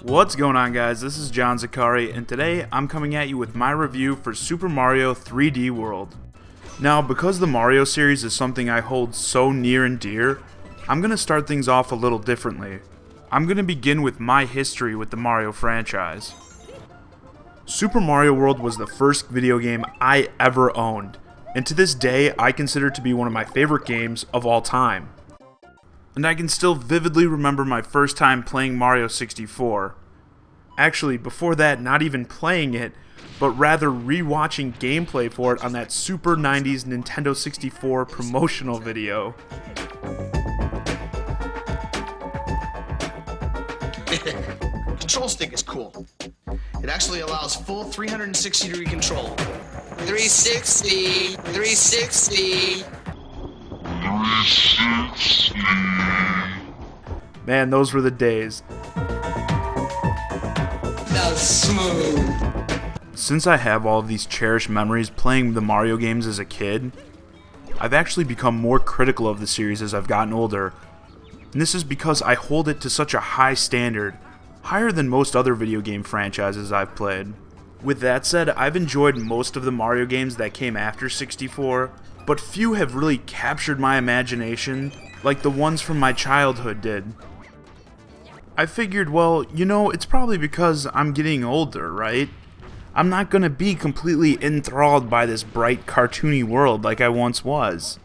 What's going on, guys? This is John Zakari, and today I'm coming at you with my review for Super Mario 3D World. Now, because the Mario series is something I hold so near and dear, I'm going to start things off a little differently. I'm going to begin with my history with the Mario franchise. Super Mario World was the first video game I ever owned, and to this day I consider it to be one of my favorite games of all time. And I can still vividly remember my first time playing Mario 64. Actually, before that, not even playing it, but rather re-watching gameplay for it on that Super 90s Nintendo 64 promotional video. Control stick is cool. It actually allows full 360-degree control. 360, 360. Man, those were the days. That was smooth. Since I have all of these cherished memories playing the Mario games as a kid, I've actually become more critical of the series as I've gotten older. And this is because I hold it to such a high standard, higher than most other video game franchises I've played. With that said, I've enjoyed most of the Mario games that came after 64, but few have really captured my imagination like the ones from my childhood did. I figured, well, it's probably because I'm getting older, right? I'm not gonna be completely enthralled by this bright, cartoony world like I once was.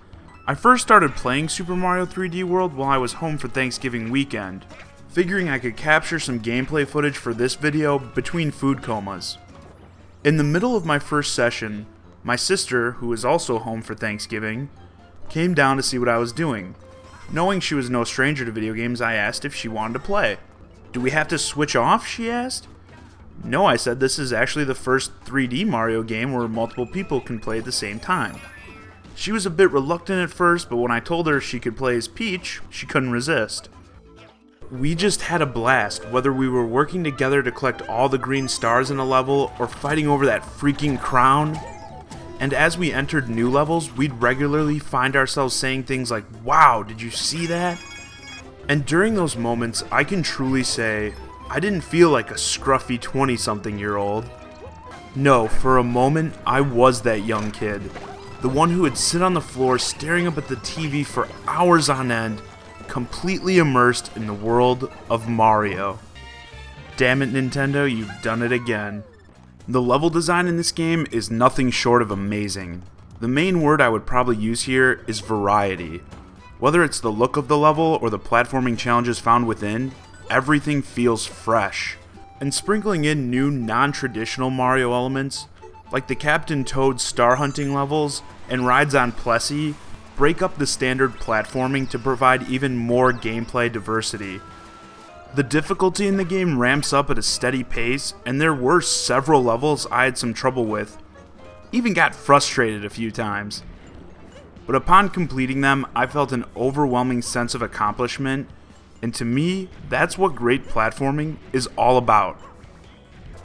I first started playing Super Mario 3D World while I was home for Thanksgiving weekend, figuring I could capture some gameplay footage for this video between food comas. In the middle of my first session, my sister, who was also home for Thanksgiving, came down to see what I was doing. Knowing she was no stranger to video games, I asked if she wanted to play. "Do we have to switch off?" she asked. "No," I said, "this is actually the first 3D Mario game where multiple people can play at the same time." She was a bit reluctant at first, but when I told her she could play as Peach, she couldn't resist. We just had a blast, whether we were working together to collect all the green stars in a level or fighting over that freaking crown. And as we entered new levels, we'd regularly find ourselves saying things like, "Wow, did you see that?" And during those moments, I can truly say, I didn't feel like a scruffy 20-something-year-old. No, for a moment, I was that young kid. The one who would sit on the floor staring up at the TV for hours on end, completely immersed in the world of Mario. Damn it, Nintendo, you've done it again. The level design in this game is nothing short of amazing. The main word I would probably use here is variety. Whether it's the look of the level or the platforming challenges found within, everything feels fresh. And sprinkling in new non-traditional Mario elements, like the Captain Toad star hunting levels and rides on Plessie, break up the standard platforming to provide even more gameplay diversity. The difficulty in the game ramps up at a steady pace, and there were several levels I had some trouble with. Even got frustrated a few times. But upon completing them, I felt an overwhelming sense of accomplishment, and to me, that's what great platforming is all about.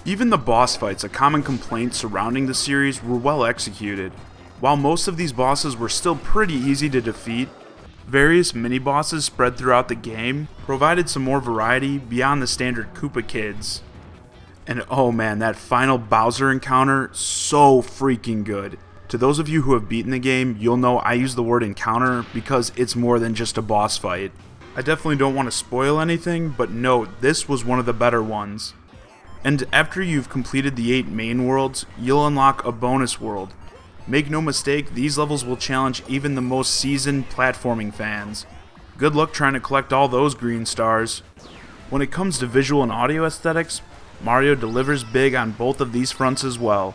Even the boss fights, a common complaint surrounding the series, were well executed. While most of these bosses were still pretty easy to defeat, various mini-bosses spread throughout the game provided some more variety beyond the standard Koopa Kids. And oh man, that final Bowser encounter, so freaking good. To those of you who have beaten the game, you'll know I use the word encounter because it's more than just a boss fight. I definitely don't want to spoil anything, but note, this was one of the better ones. And after you've completed the 8 main worlds, you'll unlock a bonus world. Make no mistake, these levels will challenge even the most seasoned platforming fans. Good luck trying to collect all those green stars. When it comes to visual and audio aesthetics, Mario delivers big on both of these fronts as well.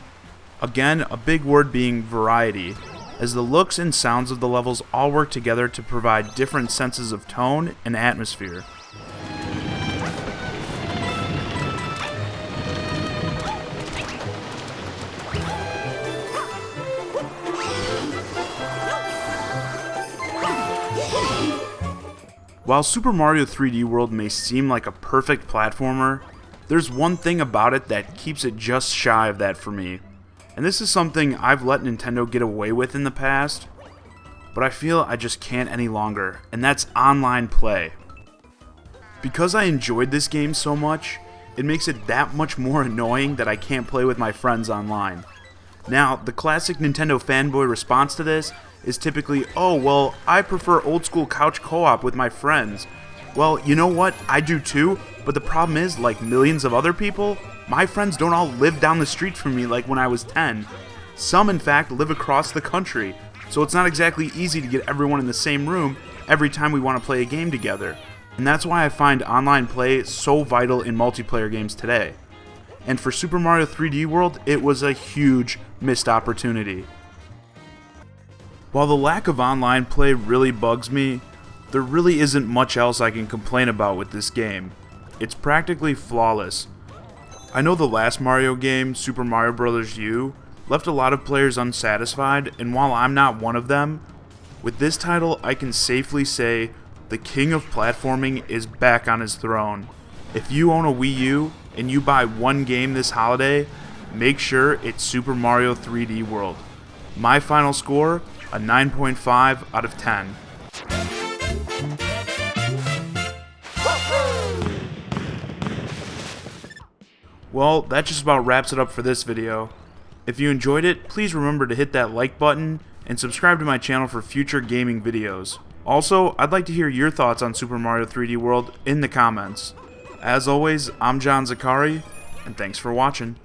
Again, a big word being variety, as the looks and sounds of the levels all work together to provide different senses of tone and atmosphere. While Super Mario 3D World may seem like a perfect platformer, there's one thing about it that keeps it just shy of that for me. And this is something I've let Nintendo get away with in the past, but I feel I just can't any longer, and that's online play. Because I enjoyed this game so much, it makes it that much more annoying that I can't play with my friends online. Now, the classic Nintendo fanboy response to this is typically, oh, well, I prefer old school couch co-op with my friends. Well, you know what? I do too, but the problem is, like millions of other people, my friends don't all live down the street from me like when I was 10. Some, in fact, live across the country, so it's not exactly easy to get everyone in the same room every time we want to play a game together. And that's why I find online play so vital in multiplayer games today. And for Super Mario 3D World, it was a huge missed opportunity. While the lack of online play really bugs me, there really isn't much else I can complain about with this game. It's practically flawless. I know the last Mario game, Super Mario Bros. U, left a lot of players unsatisfied, and while I'm not one of them, with this title I can safely say the king of platforming is back on his throne. If you own a Wii U and you buy one game this holiday, make sure it's Super Mario 3D World. My final score, a 9.5 out of 10. Well, that just about wraps it up for this video. If you enjoyed it, please remember to hit that like button and subscribe to my channel for future gaming videos. Also, I'd like to hear your thoughts on Super Mario 3D World in the comments. As always, I'm John Zakari, and thanks for watching.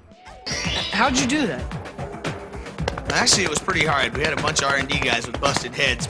How'd you do that? Actually, it was pretty hard. We had a bunch of R&D guys with busted heads.